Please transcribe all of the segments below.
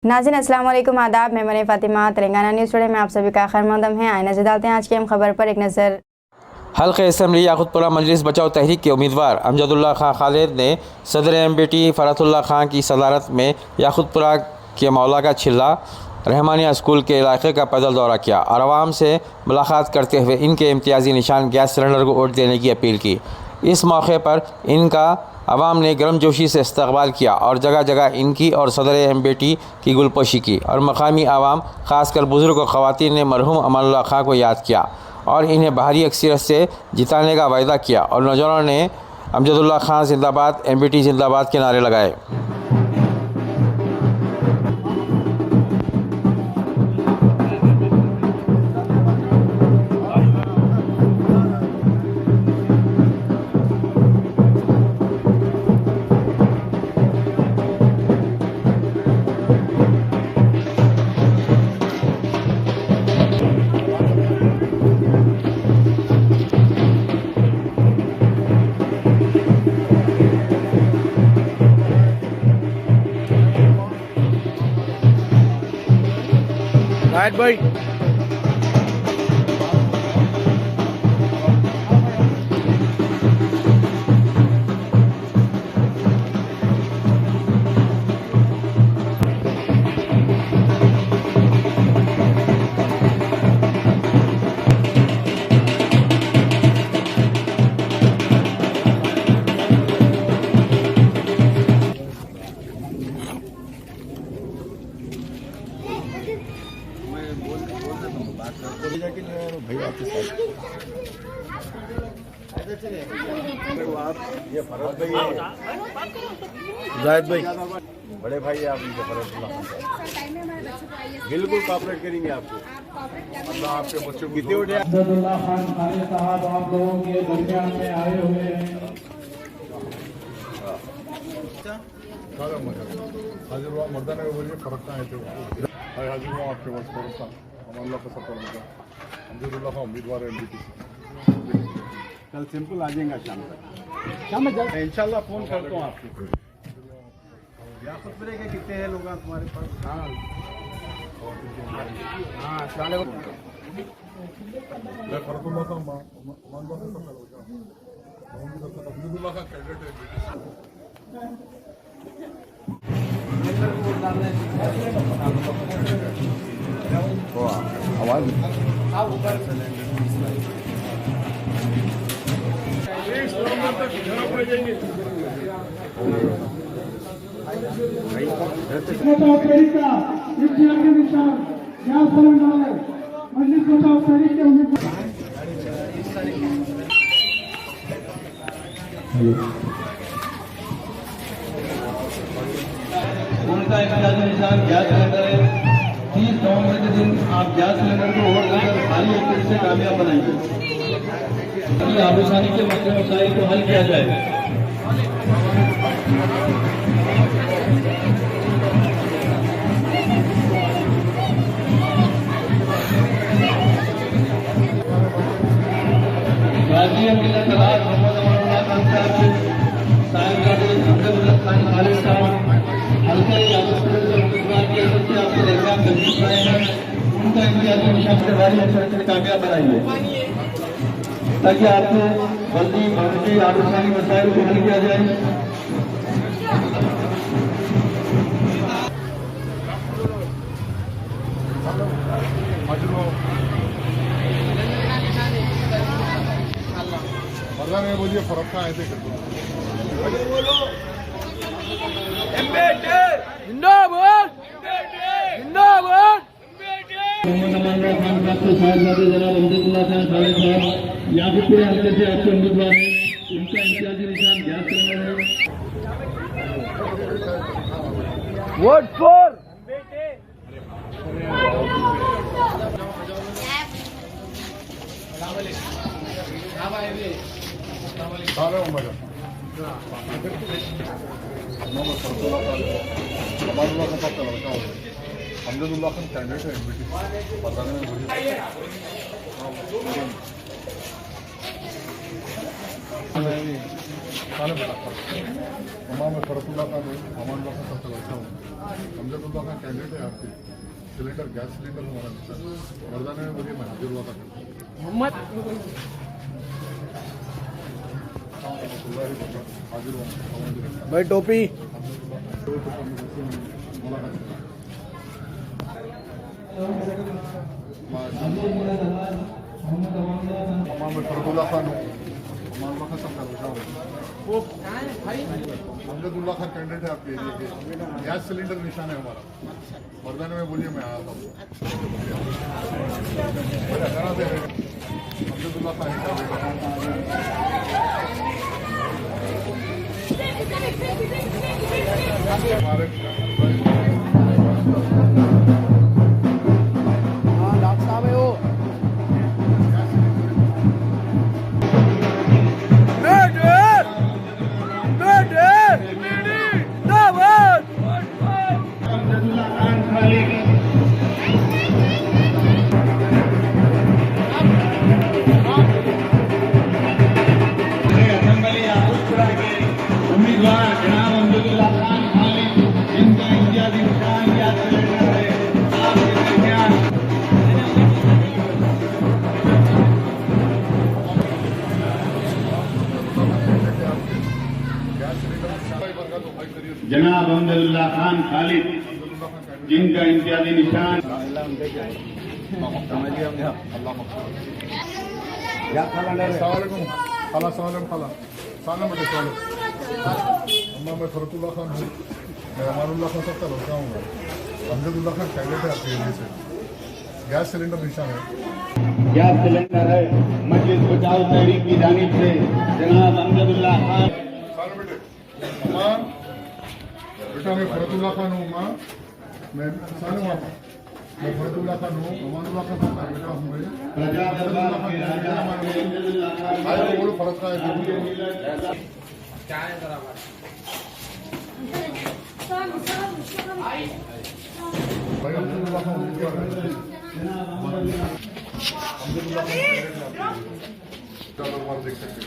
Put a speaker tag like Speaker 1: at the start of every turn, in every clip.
Speaker 1: नाज़रीन अस्सलाम वालेकुम, आदाब। मैं मरीम फ़ातिमा, तेलंगाना न्यूज़ टुडे में आप सभी का खैर मक़दम है। आइए नज़र डालते हैं आज की हम खबर पर एक नज़र।
Speaker 2: हल्क़े असम्बली याक़ूतपुरा मजलिस बचाओ तहरीक के उम्मीदवार अमजदुल्ला खां खालिद ने सदर MBT फ़रातुल्लाह खां की सदारत में याक़ूतपुरा के मौलाका छिल्ला रहमानिया स्कूल के इलाके का पैदल दौरा किया और आवाम से मुलाकात करते हुए इनके इम्तियाज़ी निशान गैस सिलेंडर को वोट देने की अपील की। इस मौके पर इनका आवाम ने गर्मजोशी से इस्तकबाल किया और जगह जगह इनकी और सदर MBT की गुलपोशी की और मकामी आवाम ख़ासकर बुज़ुर्ग और ख़वातीन ने मरहूम अमानुल्लाह खां को याद किया और इन्हें भारी अक्सरियत से जिताने का वायदा किया और नौजवानों ने अमजदुल्ला खां जिंदाबाद, MBT जिंदाबाद के नारे लगाए।
Speaker 3: राइट भाई। भैया आपके साथ ये फरज भाई जायद भाई बड़े भाई है आप इनके फरज बिल्कुल कॉपरेट करेंगे आपको। अल्लाह आपके बच्चों को कितने उठे
Speaker 4: अब्दुल्ला खान खालिद साहब आप लोगों के दरमियान में आए हुए हैं।
Speaker 5: हाजिर हुआ मर्दाना में बोलिए फर्क है तो हाजिर हुआ आपके पास फर्क अल्लाह का सफर होगा। अमजदुल्ला खां उम्मीदवार है MBT से।
Speaker 3: कल सिंपल आ जाएगा शाम में इंशाल्लाह फोन करता हूँ आपको। याक़ूतपुरे के कितने हैं लोग तुम्हारे पास? हाँ
Speaker 5: मैं फरतुल्लाह खां मानवा से सफर होगा। अमजदुल्ला खां कैंडिडेट है MBT से।
Speaker 3: आवाज
Speaker 4: बचाओ तहरीक का इम्तियाजी निशान गैस सिलेंडर मजलिस बचाओ तहरीक के उम्मीदवार
Speaker 6: उनका इम्तियाजी निशान गैस सिलेंडर है। 30 नवंबर के दिन आप गैस सिलेंडर को वोट देकर भारी वोट से कामयाब बनाएंगे। आबूसानी के मसले मसाइल को हल किया जाए। गाजी अब्दुल्ला तलाक मोहम्मद अमानुल्लाह खान साहब साहिब काजी अमजदुल्ला खान खालिद साहब हल्के याक़ूतपुर से उम्मीदवार की हैसियत से आपके दरमियान तशरीफ लाए हैं। उनका इम्तियाजी निशान से भारी अक्षर से कामयाब बनाइए ताकि आपको बल्दी भर्ती आबूसानी मसाइल को हल किया जाए।
Speaker 5: मर्दाना में बोलिए फर्क है ऐसे कर दो।
Speaker 6: मोहम्मद अमानुल्लाह खान साहब के साहबजादे जनाब अमजदुल्ला खान खालिद साहब याक़ूतपुर हल्के से अच्छे उम्मीदवार हैं। उनका इम्तियाजी निशान गैस सिलेंडर है।
Speaker 3: वोट फॉर
Speaker 5: सारे उम्मीदवार अमानुल्लाह खां साहब का लड़का हो अमजदुल्ला खान कैंडिडेट है MBT मर्दाना में बोलिए तमाम फरतुल्ला का हमारे लोग का सबसे अच्छा हूँ अमजदुल्ला का कैंडिडेट है आपके सिलेंडर गैस सिलेंडर हमारा मर्दाना में बोलिए मैं हाजिर हुआ था हाजिर हुआ
Speaker 3: भाई टोपी
Speaker 5: तमाम फरतुल्ला खान हूँ हमारे लोग का सबसे अच्छा हूँ अमजदुल्ला खान कैंडिडेट है आपके एरिया के गैस सिलेंडर निशान है हमारा मर्दाना में बोलिए मैं आया था अमजदुल्ला खान हमारे
Speaker 3: डॉक्टर साहब है वो
Speaker 6: असेंबली याकुतपुरा के उम्मीदवार जनाब अमजदुल्ला खान खालिद जिनका इम्तियाजी निशान गैस सिलेंडर है आपके दरमियान जनाब अमजदुल्ला खान खालिद जिनका इम्तियाजी निशान
Speaker 5: अस्सलामुअलैकुम खाला सलाम खाला सलाम बेटे सलाम अम्मा मैं फरतुल्ला खान हूँ मैं अमानुल्लाह खान सबका लड़का हूँ अमजदुल्ला खान कैंडिडेट है आपके एरिया से गैस सिलेंडर निशान है
Speaker 6: गैस सिलेंडर है मजलिस बचाओ तहरीक की जानिब से जनाब अमजदुल्ला खान
Speaker 5: सलाम बेटे अम्मा बेटा मैं फरतुल्ला खान हूँ अम्मा मैं सलाम मैं फरतुल्ला खान हूँ अमानुल्लाह खान सबका बेटा हूँ मैं
Speaker 6: प्रजा दरबार के राजा अमजदुल्ला खान
Speaker 5: भाई बोलो फर्क का है भाई अमजदुल्ला खान उम्मीदवार है अमजदुल्ला खान दरबार देख सकते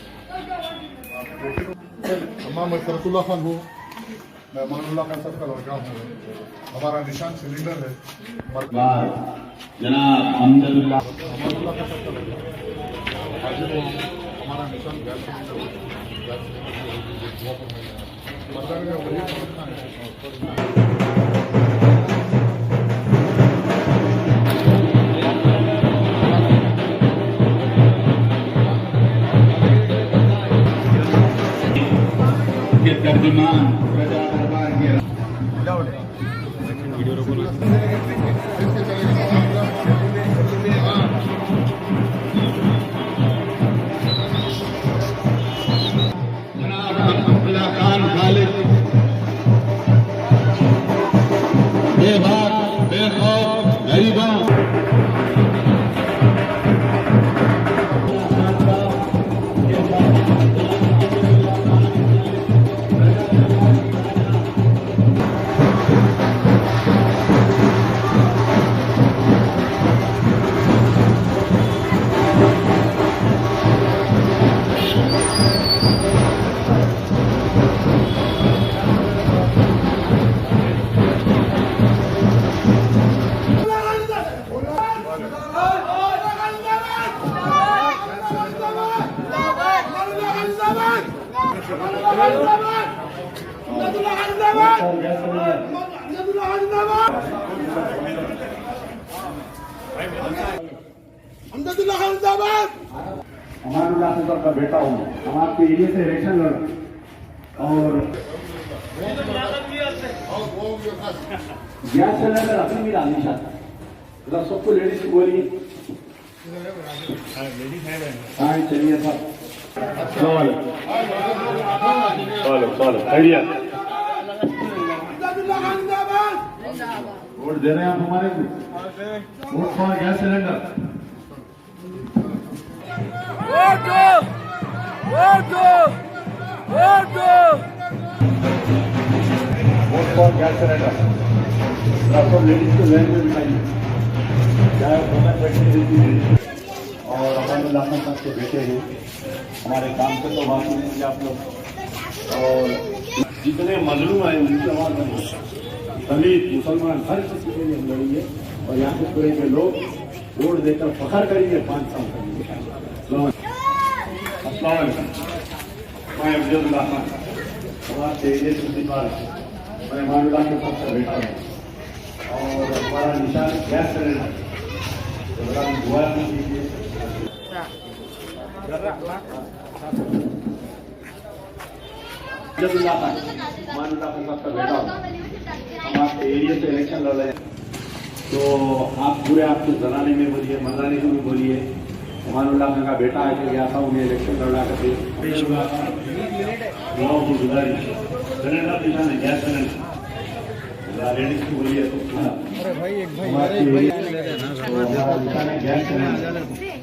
Speaker 5: अम्मा मैं फरतुल्ला खान हूँ मैं अमानुल्लाह खान सबका लड़का हूँ हमारा निशान सिलेंडर है
Speaker 6: जनाब अमजदुल्ला
Speaker 5: अमानुल्लाह खान सबका लड़का हाजिर हूँ हमारा निशान गैस सिलेंडर मर्दाना में बोलिए
Speaker 6: के तर्जुमान प्रजा दरबार के जनाब अमजदुल्ला खान खालिद बेबाक बेखौफ गरीबों
Speaker 4: अमजदुल्ला खान जिंदाबाद।
Speaker 6: अमानुल्लाह खान का बेटा हूँ हम आपके एरिया से इलेक्शन लड़ और गैस सिलेंडर अपनी भी डालनी चाहता मतलब सबको लेडीज को बोलिए हाँ चलिए साहब वोट दे रहे हैं आप हमारे को vote for gas cylinder vote for gas cylinder सब लेडीज को लाइन में बिठाइए चाहे और
Speaker 3: मानुल्लाह खान साहब के बेटे हैं। हमारे काम से तो वाकिफ हैं आप लोग। और जितने मजलूम आए उनकी आवाज़ बनी, दलित मुसलमान हर किसी के लिए हम लड़ेंगे और यहाँ के पूरे के लोग वोट देकर फखर करेंगे 5 साल तक। अस्सलाम वालेकुम, मैं अफजलुल्लाह खान हमारे एरिया से उम्मीदवार मैं मानुल्लाह के साथ बैठा हूँ और हमारा निशान गैस सिलेंडर तो बड़ा दुआ कीजिए। अफजलुल्लाह खान मानुल्लाह के साथ बैठा हूँ। हम आपके एरिया से इलेक्शन लड़ रहे हैं तो आप पूरे आपके जनाने में बोलिए, मर्दाने में भी बोलिए। मानुल्लाह खान का बेटा है कि ऐसा उन्हें इलेक्शन लड़ा करके गाँव की गुजारिश सिलेंडर निशान है, गैस सिलेंडर लेडीज को बोलिए तो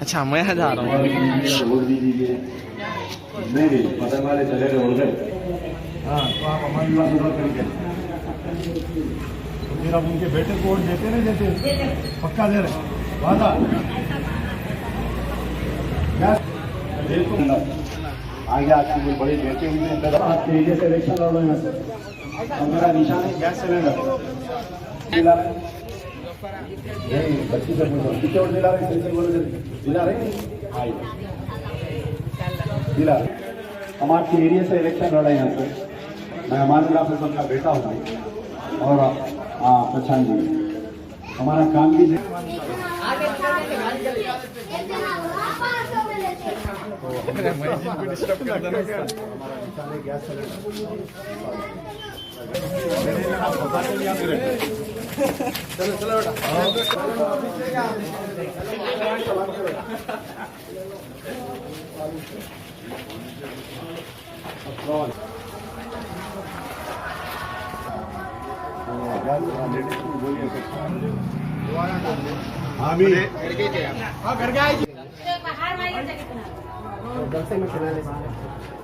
Speaker 7: अच्छा मैं जा रहा हूँ।
Speaker 3: वोट दीजिए। नहीं पता वाले चले गए उड़ गए। हाँ तो आप अमानुल्लाह से वोट करेंगे तो फिर आप उनके बेटे को वोट देते नहीं देते? पक्का दे रहे वादा। देखो आगे आपके बड़े बेटे हुए आपके एरिया से इलेक्शन लड़ रहे हैं सर। मेरा निशान है गैस सिलेंडर दिला रहे। बच्ची से पूछो कितने वोट दिला रहे? दिला रहे दिला रहे। हम आपके एरिया से इलेक्शन लड़ रहे हैं यहाँ से। मैं अमानुल्लाह खान का बेटा हूँ और पहचान जी हमारा काम भी चलो चलो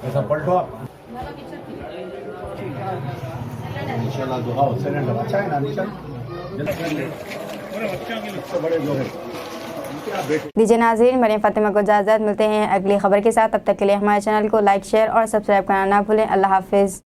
Speaker 3: ऐसा पलटो आप इंशाल्लाह दुआ हो। सिलेंडर अच्छा है ना निशान बड़े जो है।
Speaker 1: दीजिए नाज़रीन, मरियम फातिमा को इजाज़त। मिलते हैं अगली खबर के साथ। तब तक के लिए हमारे चैनल को लाइक, शेयर और सब्सक्राइब करना ना भूलें। अल्लाह हाफिज़।